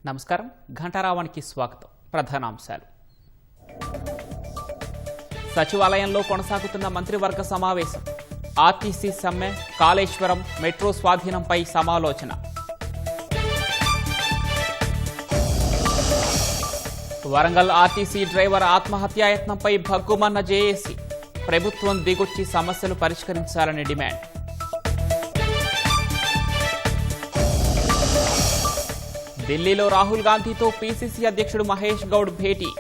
నమస్కారం. ఘంటారావానికి స్వాగతం. ప్రధానాంశాలు. సచివాలయంలో కొనసాగుతున్న మంత్రివర్గ సమావేశం. ఆర్టీసీ సమ్మె, కాళేశ్వరం, మెట్రో స్వాధీనంపై సమాలోచన. వరంగల్ ఆర్టీసీ డ్రైవర్ ఆత్మహత్యాయత్నంపై భగ్గుమన్న జేఏసీ. ప్రభుత్వం దిగొచ్చి సమస్యలు పరిష్కరించాలని డిమాండ్. ఢిల్లీలో రాహుల్ గాంధీతో పీసీసీ అధ్యక్షుడు మహేష్ గౌడ్ భేటీ.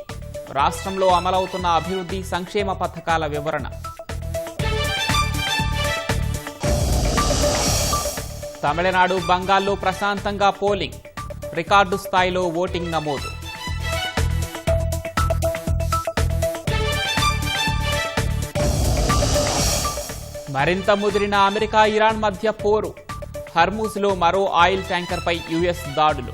రాష్ట్రంలో అమలవుతున్న అభివృద్ధి సంక్షేమ పథకాల వివరణ. తమిళనాడు, బంగాల్లో ప్రశాంతంగా పోలింగ్. రికార్డు స్థాయిలో ఓటింగ్ నమోదు. మరింత ముదిరిన అమెరికా, ఇరాన్ మధ్య పోరు. హర్మూజ్లో మరో ఆయిల్ ట్యాంకర్పై యుఎస్ దాడులు.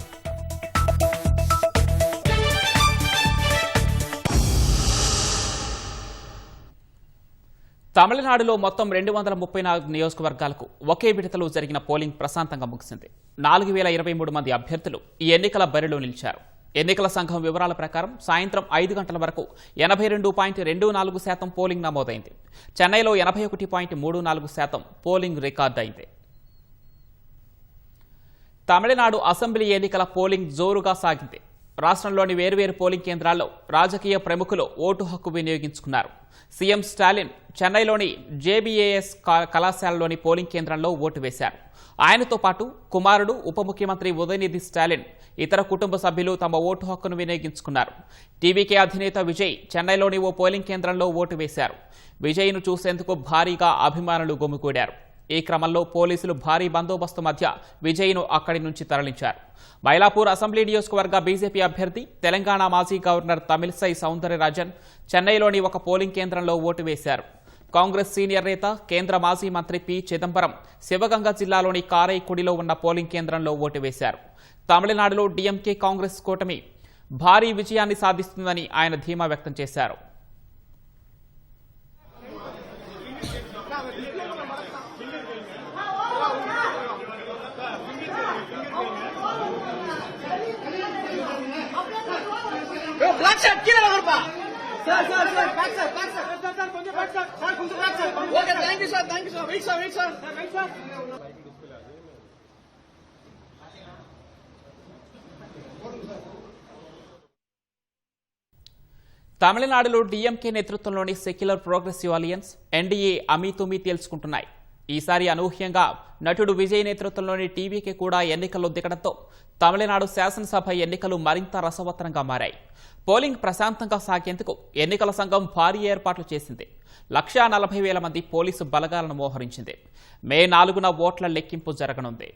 తమిళనాడులో మొత్తం 234 నియోజకవర్గాలకు ఒకే విడతలో జరిగిన పోలింగ్ ప్రశాంతంగా ముగిసింది. 4023 మంది అభ్యర్థులు ఈ ఎన్నికల బరిలో నిలిచారు. ఎన్నికల సంఘం వివరాల ప్రకారం సాయంత్రం 5 గంటల వరకు 82.24% పోలింగ్ నమోదైంది. చెన్నైలో 81.34% పోలింగ్ రికార్డు అయింది. తమిళనాడు అసెంబ్లీ ఎన్నికల పోలింగ్ జోరుగా సాగింది. రాష్ట్రంలోని వేర్వేరు పోలింగ్ కేంద్రాల్లో రాజకీయ ప్రముఖులు ఓటు హక్కు వినియోగించుకున్నారు. సీఎం స్టాలిన్ చెన్నైలోని జేబీఏఎస్ కళాశాలలోని పోలింగ్ కేంద్రంలో ఓటు వేశారు. ఆయనతో పాటు కుమారుడు ఉప ముఖ్యమంత్రి ఉదయనిధి స్టాలిన్, ఇతర కుటుంబ సభ్యులు తమ ఓటు హక్కును వినియోగించుకున్నారు. టీవీకే అధినేత విజయ్ చెన్నైలోని ఓ పోలింగ్ కేంద్రంలో ఓటు వేశారు. విజయ్ను చూసేందుకు భారీగా అభిమానులు గుమికూడారు. ఈ క్రమంలో పోలీసులు భారీ బందోబస్తు మధ్య విజయ్ను అక్కడి నుంచి తరలించారు. మైలాపూర్ అసెంబ్లీ నియోజకవర్గ బీజేపీ అభ్యర్థి, తెలంగాణ మాజీ గవర్నర్ తమిళిసై సౌందరరాజన్ చెన్నైలోని ఒక పోలింగ్ కేంద్రంలో ఓటు వేశారు. కాంగ్రెస్ సీనియర్ నేత, కేంద్ర మాజీ మంత్రి పి చిదంబరం శివగంగ జిల్లాలోని కారైకుడిలో ఉన్న పోలింగ్ కేంద్రంలో ఓటు వేశారు. తమిళనాడులో డీఎంకే కాంగ్రెస్ కూటమి భారీ విజయాన్ని సాధిస్తుందని ఆయన ధీమా వ్యక్తం చేశారు. తమిళనాడులో డీఎంకే నేతృత్వంలోని సెక్యులర్ ప్రోగ్రెసివ్ అలియన్స్, ఎన్డీఏ అమీతుమీ తేల్చుకుంటున్నాయి. ఈసారి అనూహ్యంగా నటుడు విజయ్ నేతృత్వంలోని టీవీకే కూడా ఎన్నికల్లో దిగడంతో తమిళనాడు శాసనసభ ఎన్నికలు మరింత రసవత్తరంగా మారాయి. పోలింగ్ ప్రశాంతంగా సాగేందుకు ఎన్నికల సంఘం భారీ ఏర్పాట్లు చేసింది. 140,000 మంది పోలీసు బలగాలను మోహరించింది. మే 4న ఓట్ల లెక్కింపు జరగనుంది.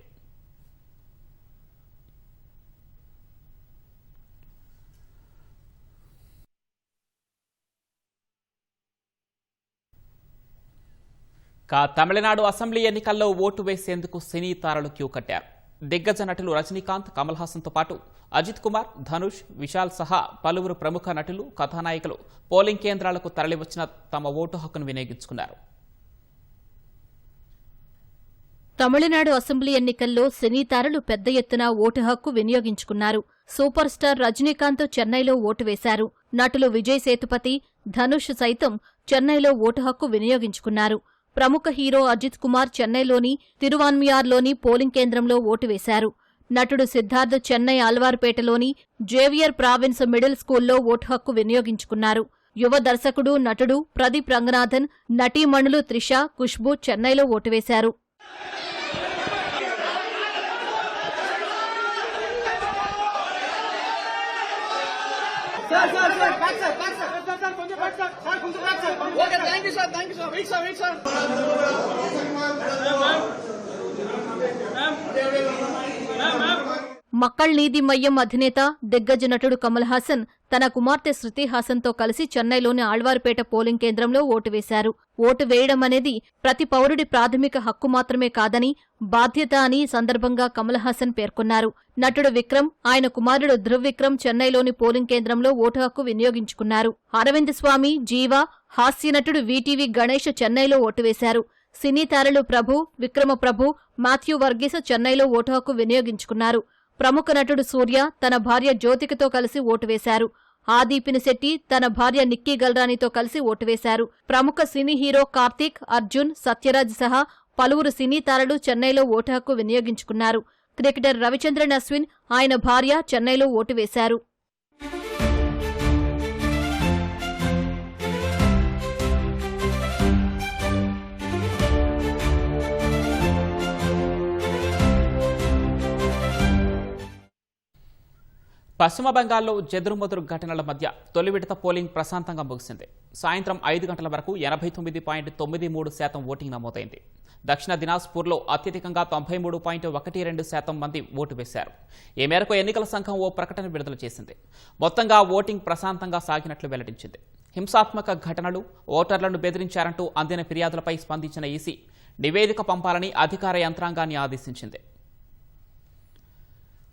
తమిళనాడు అసెంబ్లీ ఎన్నికల్లో ఓటు వేసేందుకు సినీ తారలు క్యూ కట్టారు. దిగ్గజ నటులు రజనీకాంత్, కమల్ హాసన్తో పాటు అజిత్ కుమార్, ధనుష్, విశాల్ సహా పలువురు ప్రముఖ నటులు, కథానాయకులు పోలింగ్ కేంద్రాలకు తరలివచ్చిన తమ ఓటు హక్కును వినియోగించుకున్నారు. తమిళనాడు అసెంబ్లీ ఎన్నికల్లో సినీ తారలు పెద్ద ఎత్తున ఓటు హక్కు వినియోగించుకున్నారు. సూపర్ స్టార్ రజనీకాంత్ చెన్నైలో ఓటు వేశారు. నటులు విజయ్ సేతుపతి, ధనుష్ సైతం చెన్నైలో ఓటు హక్కు వినియోగించుకున్నారు. ప్రముఖ హీరో అజిత్ కుమార్ చెన్నైలోని తిరువాన్మియార్లోని పోలింగ్ కేంద్రంలో ఓటు వేశారు. నటుడు సిద్ధార్థ్ చెన్నై ఆల్వార్పేటలోని జేవియర్ ప్రావిన్స్ మిడిల్ స్కూల్లో ఓటు హక్కు వినియోగించుకున్నారు. యువ దర్శకుడు, నటుడు ప్రదీప్ రంగనాథన్, నటీమణులు త్రిష, ఖుష్బూ చెన్నైలో ఓటు వేశారు. మక్కళ్ నీతి మయ్యం అధినేత దిగ్గజ నటుడు కమల్ హాసన్ తన కుమార్తె శృతి హాసన్తో కలిసి చెన్నైలోని ఆళ్వారుపేట పోలింగ్ కేంద్రంలో ఓటు వేశారు. ఓటు వేయడం అనేది ప్రతి పౌరుడి ప్రాథమిక హక్కు మాత్రమే కాదని, బాధ్యత అని సందర్భంగా కమల్ హాసన్ పేర్కొన్నారు. నటుడు విక్రమ్, ఆయన కుమారుడు ధృవ్ విక్రమ్ చెన్నైలోని పోలింగ్ కేంద్రంలో ఓటు హక్కు వినియోగించుకున్నారు. అరవింద్ స్వామి, జీవా, హాస్య నటుడు వీటీవీ గణేష్ చెన్నైలో ఓటు వేశారు. సినీ తారలు ప్రభు, విక్రమ ప్రభు, మాథ్యూ వర్గీస్ చెన్నైలో ఓటు హక్కు వినియోగించుకున్నారు. ప్రముఖ నటుడు సూర్య తన భార్య జ్యోతికతో కలిసి ఓటు వేశారు. ఆది పినిశెట్టి తన భార్య నిక్కీ గల్రానితో కలిసి ఓటు వేశారు. ప్రముఖ సినీ హీరో కార్తీక్, అర్జున్, సత్యరాజ్ సహా పలువురు సినీ తారలు చెన్నైలో ఓటు హక్కు వినియోగించుకున్నారు. క్రికెటర్ రవిచంద్రన్ అశ్విన్, ఆయన భార్య చెన్నైలో ఓటు వేశారు. పశ్చిమ బెంగాల్లో చెదురుమదురు ఘటనల మధ్య తొలి విడత పోలింగ్ ప్రశాంతంగా ముగిసింది. సాయంత్రం 5 గంటల వరకు 89.93% ఓటింగ్ నమోదైంది. దక్షిణ దినాజ్పూర్లో అత్యధికంగా 93.12% మంది ఓటు వేశారు. ఈ మేరకు ఎన్నికల సంఘం ఓ ప్రకటన విడుదల చేసింది. మొత్తంగా ఓటింగ్ ప్రశాంతంగా సాగినట్లు వెల్లడించింది. హింసాత్మక ఘటనలు, ఓటర్లను బెదిరించారంటూ అందిన ఫిర్యాదులపై స్పందించిన ఈసీ నివేదిక పంపాలని అధికార యంత్రాంగాన్ని ఆదేశించింది.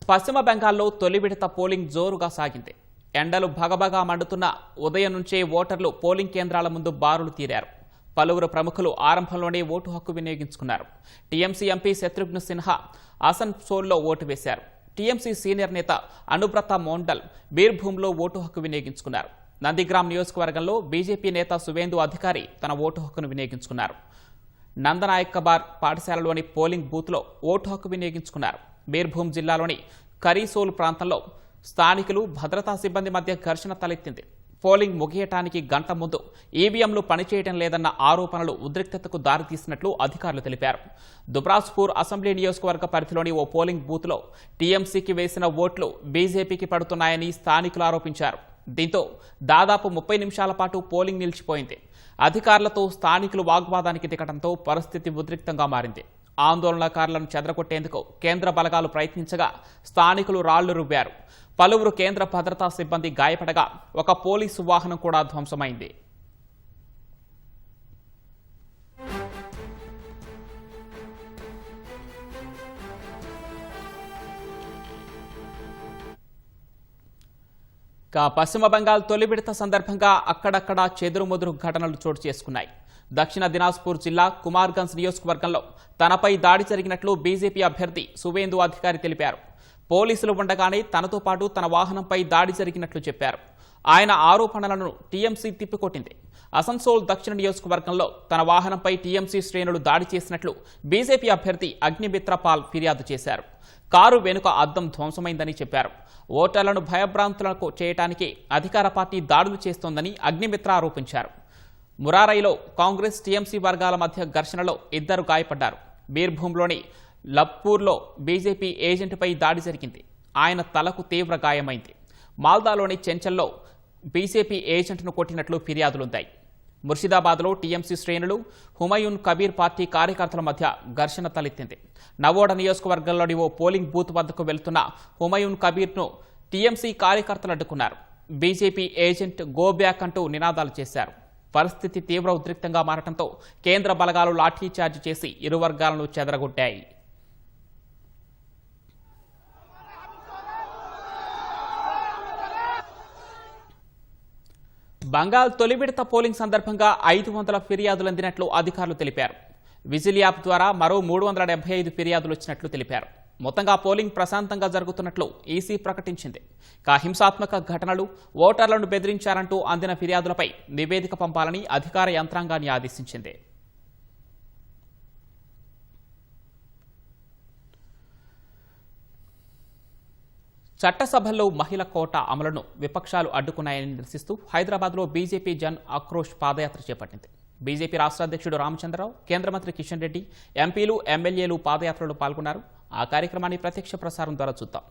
పశ్చిమ బెంగాల్లో తొలి విడత పోలింగ్ జోరుగా సాగింది. ఎండలు భగభగా మండుతున్న ఉదయం నుంచే ఓటర్లు పోలింగ్ కేంద్రాల ముందు బారులు తీరారు. పలువురు ప్రముఖులు ఆరంభంలోనే ఓటు హక్కు వినియోగించుకున్నారు. టీఎంసీ ఎంపీ శత్రుఘ్న సిన్హా ఆసన్సోల్లో ఓటు వేశారు. టీఎంసీ సీనియర్ నేత అనుబ్రత మోండల్ బీర్భూంలో ఓటు హక్కు వినియోగించుకున్నారు. నందిగ్రామ్ నియోజకవర్గంలో బీజేపీ నేత సువేందు అధికారి తన ఓటు హక్కును వినియోగించుకున్నారు. నందనాయక్కబార్ పాఠశాలలోని పోలింగ్ బూత్లో ఓటు హక్కు వినియోగించుకున్నారు. బీర్భూం జిల్లాలోని కరీసోల్ ప్రాంతంలో స్థానికులు, భద్రతా సిబ్బంది మధ్య ఘర్షణ తలెత్తింది. పోలింగ్ ముగియటానికి గంట ముందు ఈవీఎంలు పనిచేయడం లేదన్న ఆరోపణలు ఉద్రిక్తతకు దారితీసినట్లు అధికారులు తెలిపారు. దుబ్రాజ్పూర్ అసెంబ్లీ నియోజకవర్గ పరిధిలోని ఓ పోలింగ్ బూత్లో టీఎంసీకి వేసిన ఓట్లు బీజేపీకి పడుతున్నాయని స్థానికులు ఆరోపించారు. దీంతో దాదాపు 30 నిమిషాల పాటు పోలింగ్ నిలిచిపోయింది. అధికారులతో స్థానికులు వాగ్వాదానికి దిగడంతో పరిస్థితి ఉద్రిక్తంగా మారింది. ఆందోళనకారులను చెదరగొట్టేందుకు కేంద్ర బలగాలు ప్రయత్నించగా స్థానికులు రాళ్లు రువ్వారు. పలువురు కేంద్ర భద్రతా సిబ్బంది గాయపడగా ఒక పోలీసు వాహనం కూడా ధ్వంసమైంది. పశ్చిమ బెంగాల్ తొలి విడత సందర్భంగా అక్కడక్కడా చెదురుమదురు ఘటనలు చోటు చేసుకున్నాయి. దక్షిణ దినాజ్పూర్ జిల్లా కుమార్గంజ్ నియోజకవర్గంలో తనపై దాడి జరిగినట్లు బీజేపీ అభ్యర్థి సువేందు అధికారి తెలిపారు. పోలీసులు ఉండగానే తనతో పాటు తన వాహనంపై దాడి జరిగినట్లు చెప్పారు. ఆయన ఆరోపణలను టీఎంసీ తిప్పికొట్టింది. అసన్సోల్ దక్షిణ నియోజకవర్గంలో తన వాహనంపై టీఎంసీ శ్రేణులు దాడి చేసినట్లు బీజేపీ అభ్యర్థి అగ్నిమిత్ర పాల్ ఫిర్యాదు చేశారు. కారు వెనుక అద్దం ధ్వంసమైందని చెప్పారు. ఓటర్లను భయభ్రాంతులకు చేయడానికి అధికార పార్టీ దాడులు చేస్తోందని అగ్నిమిత్ర ఆరోపించారు. మురారైలో కాంగ్రెస్ టీఎంసీ వర్గాల మధ్య ఘర్షణలో 2 గాయపడ్డారు. బీర్భూంలోని లప్పూర్లో బీజేపీ ఏజెంట్పై దాడి జరిగింది. ఆయన తలకు తీవ్ర గాయమైంది. మాల్దాలోని చెంచల్లో బీజేపీ ఏజెంట్ను కొట్టినట్లు ఫిర్యాదులుందాయి. ముర్షిదాబాద్లో టీఎంసీ శ్రేణులు, హుమయూన్ కబీర్ పార్టీ కార్యకర్తల మధ్య ఘర్షణ తలెత్తింది. నవోడ నియోజకవర్గంలోని ఓ పోలింగ్ బూత్ వద్దకు వెళ్తున్న హుమయూన్ కబీర్ను టీఎంసీ కార్యకర్తలు అడ్డుకున్నారు. బీజేపీ ఏజెంట్ గో బ్యాక్ అంటూ నినాదాలు చేశారు. పరిస్థితి తీవ్ర ఉద్రిక్తంగా మారటంతో కేంద్ర బలగాలు లాఠీచార్జ్ చేసి ఇరు వర్గాలను చెదరగొట్టాయి. బంగాల్ తొలి విడత పోలింగ్ సందర్భంగా 500 ఫిర్యాదులు అందినట్లు అధికారులు తెలిపారు. విజిల్ యాప్ ద్వారా మరో 375 ఫిర్యాదులు వచ్చినట్లు తెలిపారు. మొత్తంగా పోలింగ్ ప్రశాంతంగా జరుగుతున్నట్లు ఈసీ ప్రకటించింది. హింసాత్మక ఘటనలు, ఓటర్లను బెదిరించారంటూ అందిన ఫిర్యాదులపై నివేదిక పంపాలని అధికార యంత్రాంగాన్ని ఆదేశించింది. చట్టసభల్లో మహిళ కోటా అమలును విపక్షాలు అడ్డుకున్నాయని నిరసిస్తూ హైదరాబాద్లో బీజేపీ జన్ ఆక్రోష్ పాదయాత్ర చేపట్టింది. బీజేపీ రాష్ట్ర అధ్యక్షుడు రామచంద్రరావు, కేంద్ర మంత్రి కిషన్ రెడ్డి, ఎంపీలు, ఎమ్మెల్యేలు పాదయాత్రలో పాల్గొన్నారు. ఆ కార్యక్రమాన్ని ప్రత్యక్ష ప్రసారం ద్వారా చూద్దాం.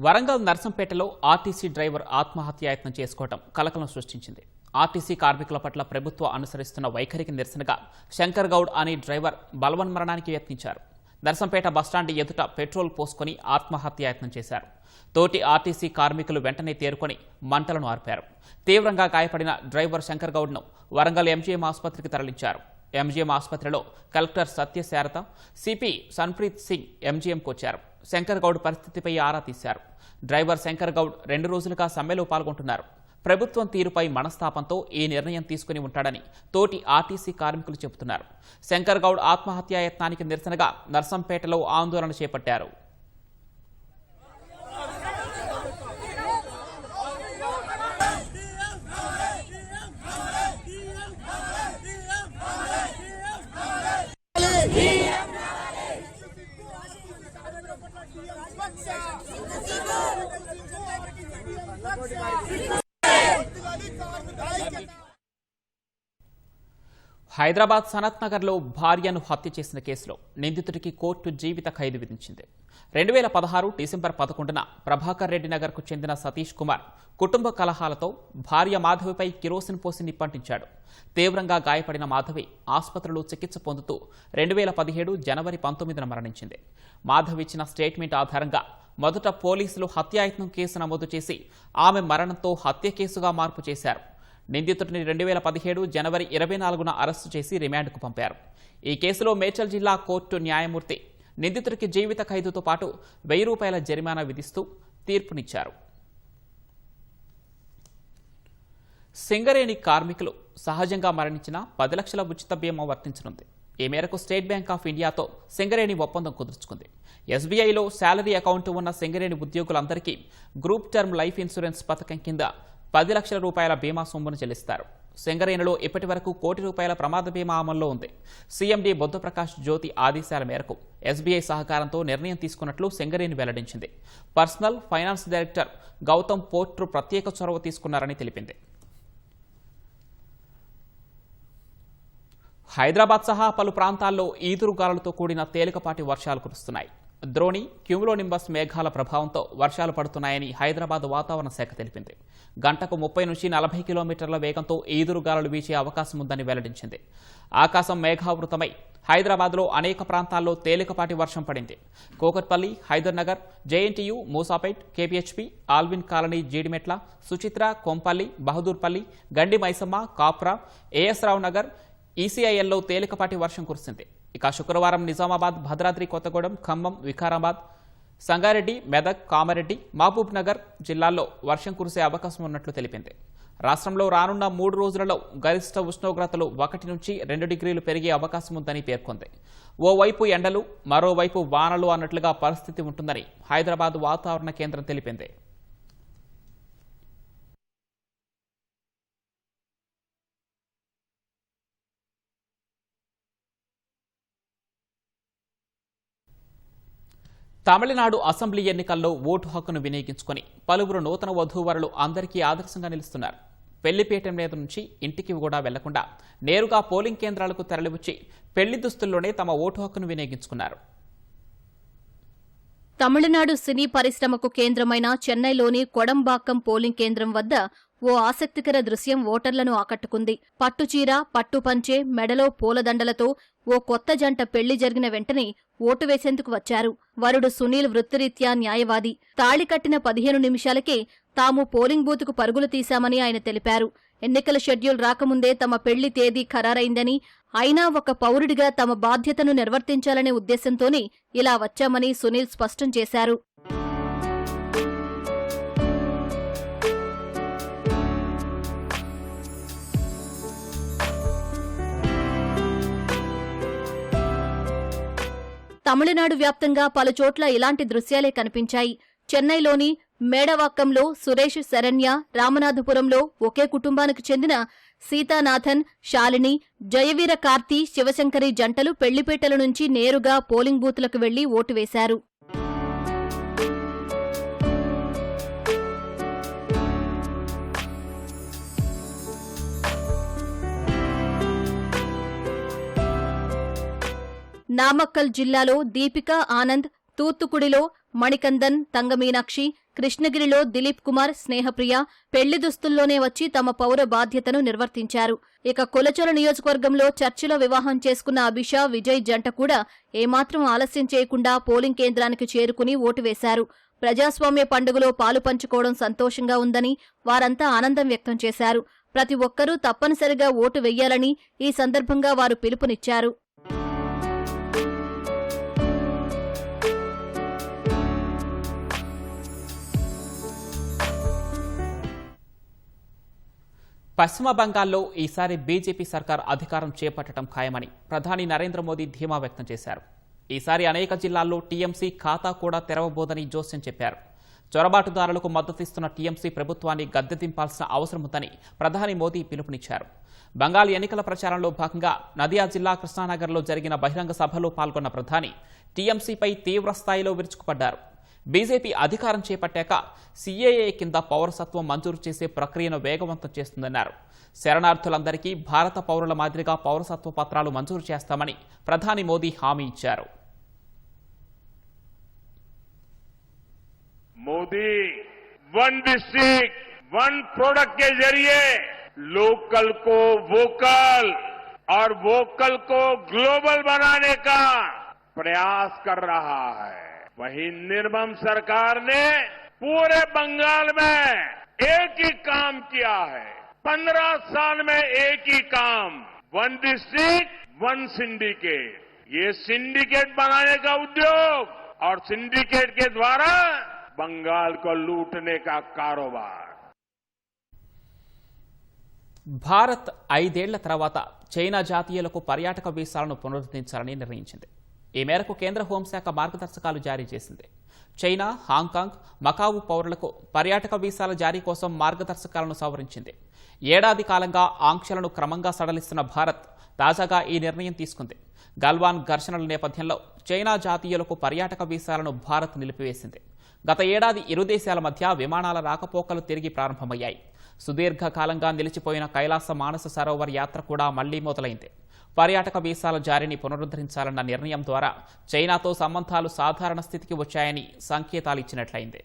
వరంగల్ నర్సంపేటలో ఆర్టీసీ డ్రైవర్ ఆత్మహత్యాయత్నం చేసుకోవడం కలకలం సృష్టించింది. ఆర్టీసీ కార్మికుల పట్ల ప్రభుత్వం అనుసరిస్తున్న వైఖరికి నిరసనగా శంకర్ గౌడ్ అనే డ్రైవర్ బలవన్మరణానికి యత్నించారు. నర్సంపేట బస్టాండ్ ఎదుట పెట్రోల్ పోసుకొని ఆత్మహత్యాయత్నం చేశారు. తోటి ఆర్టీసీ కార్మికులు వెంటనే తేరుకొని మంటలను ఆర్పారు. తీవ్రంగా గాయపడిన డ్రైవర్ శంకర్ గౌడ్ను వరంగల్ ఎంజీఎం ఆసుపత్రికి తరలించారు. ఎంజీఎం ఆసుపత్రిలో కలెక్టర్ సత్యశారద, సిపి సన్ప్రీత్ సింగ్ ఎంజీఎంకు వచ్చారు. శంకర్ గౌడ్ పరిస్థితిపై ఆరా తీశారు. డ్రైవర్ శంకర్ గౌడ్ 2 రోజులుగా సమ్మెలో పాల్గొంటున్నారు. ప్రభుత్వం తీరుపై మనస్తాపంతో ఈ నిర్ణయం తీసుకుని ఉంటాడని తోటి ఆర్టీసీ కార్మికులు చెబుతున్నారు. శంకర్ గౌడ్ ఆత్మహత్యాయత్నానికి నిరసనగా నర్సంపేటలో ఆందోళన చేపట్టారు. హైదరాబాద్ సనత్ నగర్లో భార్యను హత్య చేసిన కేసులో నిందితుడికి కోర్టు జీవిత ఖైదు విధించింది. 2016 డిసెంబర్ 11న ప్రభాకర్ రెడ్డి నగర్కు చెందిన సతీష్ కుమార్ కుటుంబ కలహాలతో భార్య మాధవిపై కిరోసిన్ పోసి నిప్పంటించాడు. తీవ్రంగా గాయపడిన మాధవి ఆసుపత్రిలో చికిత్స పొందుతూ 2017 జనవరి 19న మరణించింది. మాధవి ఇచ్చిన స్టేట్మెంట్ ఆధారంగా మొదట పోలీసులు హత్యాయత్నం కేసు నమోదు చేసి ఆమె మరణంతో హత్య కేసుగా మార్పు చేశారు. నిందితుడిని 2017 జనవరి 24న అరెస్టు చేసి రిమాండ్కు పంపారు. ఈ కేసులో మేడ్చల్ జిల్లా కోర్టు న్యాయమూర్తి నిందితుడికి జీవిత ఖైదుతో పాటు ₹1000 జరిమానా విధిస్తూ తీర్పునిచ్చారు. సింగరేణి కార్మికులు సహజంగా మరణించిన 10 లక్షల ఉచిత బీమా వర్తించనుంది. ఈ మేరకు స్టేట్ బ్యాంక్ ఆఫ్ ఇండియాతో సింగరేణి ఒప్పందం కుదుర్చుకుంది. ఎస్బీఐలో శాలరీ అకౌంట్ ఉన్న సింగరేణి ఉద్యోగులందరికీ గ్రూప్ టర్మ్ లైఫ్ ఇన్సూరెన్స్ పథకం కింద ₹10 లక్షల బీమా సొమ్మును చెల్లిస్తారు. సింగరేణిలో ఇప్పటి వరకు ₹1 కోటి ప్రమాద బీమా అమల్లో ఉంది. సీఎండీ బొద్దప్రకాష్ జ్యోతి ఆదేశాల మేరకు ఎస్బీఐ సహకారంతో నిర్ణయం తీసుకున్నట్లు సింగరేణి వెల్లడించింది. పర్సనల్ ఫైనాన్స్ డైరెక్టర్ గౌతమ్ పోర్ట్రు ప్రత్యేక చొరవ తీసుకున్నారని తెలిపింది. హైదరాబాద్ సహా పలు ప్రాంతాల్లో ఈదురుగాలులతో కూడిన తేలికపాటి వర్షాలు కురుస్తున్నాయి. ద్రోణి, క్యూములోనింబస్ మేఘాల ప్రభావంతో వర్షాలు పడుతున్నాయని హైదరాబాద్ వాతావరణ శాఖ తెలిపింది. గంటకు 30 నుంచి 40 కిలోమీటర్ల వేగంతో ఈదురుగాలులు వీచే అవకాశం ఉందని వెల్లడించింది. ఆకాశం మేఘావృతమై హైదరాబాద్లో అనేక ప్రాంతాల్లో తేలికపాటి వర్షం పడింది. Kukatpally, Hydernagar, JNTU, Moosapet, KPHP, Allwyn colony, Jeedimetla, Suchitra, Kompally, Bahadurpally, Gandi Maisamma, Kapra, AS Rao Nagar, ఈసీఐఎల్లో తేలికపాటి వర్షం కురిసింది. ఇక శుక్రవారం నిజామాబాద్, భద్రాద్రి కొత్తగూడెం, ఖమ్మం, వికారాబాద్, సంగారెడ్డి, మెదక్, కామారెడ్డి, మహబూబ్ నగర్ జిల్లాల్లో వర్షం కురిసే అవకాశం ఉన్నట్లు తెలిపింది. రాష్ట్రంలో రానున్న 3 రోజులలో గరిష్ట ఉష్ణోగ్రతలు 1 నుంచి 2 డిగ్రీలు పెరిగే అవకాశం ఉందని పేర్కొంది. ఓవైపు ఎండలు, మరోవైపు వానలు అన్నట్లుగా పరిస్థితి ఉంటుందని హైదరాబాద్ వాతావరణ కేంద్రం తెలిపింది. తమిళనాడు అసెంబ్లీ ఎన్నికల్లో ఓటు హక్కును వినియోగించుకుని పలువురు నూతన వధూవరులు అందరికీ ఆదర్శంగా నిలుస్తున్నారు. పెళ్లిపీఠం మీద నుంచి ఇంటికి కూడా వెళ్లకుండా నేరుగా పోలింగ్ కేంద్రాలకు తరలివచ్చి పెళ్లి దుస్తుల్లోనే తమ ఓటు హక్కును వినియోగించుకున్నారు. తమిళనాడు సినీ పరిశ్రమకు కేంద్రమైన చెన్నైలోని కొడంబాక్కం పోలింగ్ కేంద్రం వద్ద ఓ ఆసక్తికర దృశ్యం ఓటర్లను ఆకట్టుకుంది. పట్టుచీర, పట్టుపంచె, మెడలో పూలదండలతో ఓ కొత్త జంట పెళ్లి జరిగిన వెంటనే ఓటు వేసేందుకు వచ్చారు. వరుడు సునీల్ వృత్తిరీత్యా న్యాయవాది. తాళి కట్టిన 15 నిమిషాలకే తాము పోలింగ్ బూత్కు పరుగులు తీశామని ఆయన తెలిపారు. ఎన్నికల షెడ్యూల్ రాకముందే తమ పెళ్లి తేదీ ఖరారైందని, అయినా ఒక పౌరుడిగా తమ బాధ్యతను నిర్వర్తించాలనే ఉద్దేశంతోనే ఇలా వచ్చామని సునీల్ స్పష్టం చేశారు. తమిళనాడు వ్యాప్తంగా పలుచోట్ల ఇలాంటి దృశ్యాలే కనిపించాయి. చెన్నైలోని మేడవాక్కంలో సురేష్, శరణ్య, రామనాథపురంలో ఒకే కుటుంబానికి చెందిన సీతానాథన్, శాలిని, జయవీర కార్తీ, శివశంకరి జంటలు పెళ్లిపేటల నుంచి నేరుగా పోలింగ్ బూత్లకు వెళ్లి ఓటు వేశారు. నామక్కల్ జిల్లాలో దీపికా ఆనంద్, తూత్తుకుడిలో మణికందన్, తంగమీనాక్షి, కృష్ణగిరిలో దిలీప్ కుమార్, స్నేహప్రియ పెళ్లి దుస్తుల్లోనే వచ్చి తమ పౌర బాధ్యతను నిర్వర్తించారు. ఇక కులచల నియోజకవర్గంలో చర్చిలో వివాహం చేసుకున్న అభిషా, విజయ్ జంట కూడా ఏమాత్రం ఆలస్యం చేయకుండా పోలింగ్ కేంద్రానికి చేరుకుని ఓటు వేశారు. ప్రజాస్వామ్య పండుగలో పాలు పంచుకోవడం సంతోషంగా ఉందని వారంతా ఆనందం వ్యక్తం చేశారు. ప్రతి ఒక్కరూ తప్పనిసరిగా ఓటు వెయ్యాలని ఈ సందర్భంగా వారు పిలుపునిచ్చారు. పశ్చిమ బంగాల్లో ఈసారి బీజేపీ సర్కార్ అధికారం చేపట్టడం ఖాయమని ప్రధాని నరేంద్ర మోదీ ధీమా వ్యక్తం చేశారు. ఈసారి అనేక జిల్లాల్లో టీఎంసీ ఖాతా కూడా తెరవబోదని జోస్యం చెప్పారు. చొరబాటుదారులకు మద్దతిస్తున్న టీఎంసీ ప్రభుత్వాన్ని గద్దెదింపాల్సిన అవసరం ఉందని ప్రధాని మోదీ పిలుపునిచ్చారు. బంగాల్ ఎన్నికల ప్రచారంలో భాగంగా నదియా జిల్లా కృష్ణానగర్లో జరిగిన బహిరంగ సభలో పాల్గొన్న ప్రధాని టీఎంసీపై తీవ్రస్థాయిలో విరుచుకుపడ్డారు. బీజేపీ అధికారం చేపట్టాక సీఏఏ కింద పౌరసత్వం మంజూరు చేసే ప్రక్రియను వేగవంతం చేస్తుందన్నారు. శరణార్థులందరికీ భారత పౌరుల మాదిరిగా పౌరసత్వ పత్రాలు మంజూరు చేస్తామని ప్రధాని మోదీ హామీ ఇచ్చారు. Modi one district one product के जरिए लोकल को वोकल और वोकल को ग्लोबल बनाने का प्रयास कर रहा है। वहीं निर्मम सरकार ने पूरे बंगाल में एक ही काम किया है। 15 साल में एक ही काम, वन डिस्ट्रिक्ट वन सिंडिकेट। ये सिंडिकेट बनाने का उद्योग और सिंडिकेट के द्वारा बंगाल को लूटने का कारोबार। భారత్ 5 ఏళ్ల తర్వాత చైనా జాతీయులకు పర్యాటక వీసాలను పునరుద్ధరించాలని నిర్ణయించింది. ఈ మేరకు కేంద్ర హోంశాఖ మార్గదర్శకాలు జారీ చేసింది. చైనా, హాంకాంగ్, మకావు పౌరులకు పర్యాటక వీసాల జారీ కోసం మార్గదర్శకాలను సవరించింది. ఏడాది కాలంగా ఆంక్షలను క్రమంగా సడలిస్తున్న భారత్ తాజాగా ఈ నిర్ణయం తీసుకుంది. గల్వాన్ ఘర్షణల నేపథ్యంలో చైనా జాతీయులకు పర్యాటక వీసాలను భారత్ నిలిపివేసింది. గత ఏడాది ఇరు దేశాల మధ్య విమానాల రాకపోకలు తిరిగి ప్రారంభమయ్యాయి. సుదీర్ఘకాలంగా నిలిచిపోయిన కైలాస మానస సరోవర్ యాత్ర కూడా మళ్లీ మొదలైంది. పర్యాటక వీసాల జారీని పునరుద్ధరించాలన్న నిర్ణయం ద్వారా చైనాతో సంబంధాలు సాధారణ స్థితికి వచ్చాయని సంకేతాలు ఇచ్చినట్లయింది.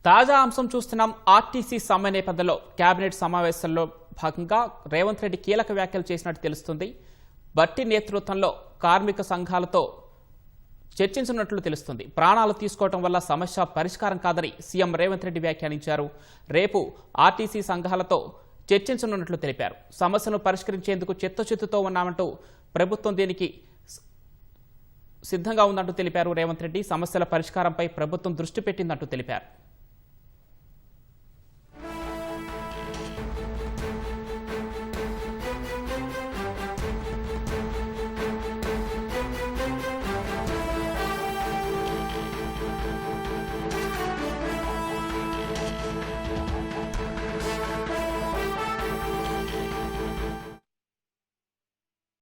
తాజా అంశం చూస్తున్నాం. ఆర్టీసీ సమ్మె నేపథ్యంలో కేబినెట్ సమావేశంలో భాగంగా రేవంత్ రెడ్డి కీలక వ్యాఖ్యలు చేసినట్టు తెలుస్తుంది. భట్టి నేతృత్వంలో కార్మిక సంఘాలతో చర్చించినట్లు తెలుస్తుంది. ప్రాణాలు తీసుకోవడం వల్ల సమస్య పరిష్కారం కాదని సీఎం రేవంత్ రెడ్డి వ్యాఖ్యానించారు. రేపు ఆర్టీసీ సంఘాలతో చర్చించనున్నట్లు తెలిపారు. సమస్యను పరిష్కరించేందుకు చిత్తశుద్ధితో ఉన్నామంటూ ప్రభుత్వం దీనికి సిద్ధంగా ఉందంటూ తెలిపారు రేవంత్ రెడ్డి. సమస్యల పరిష్కారంపై ప్రభుత్వం దృష్టి పెట్టిందంటూ తెలిపారు.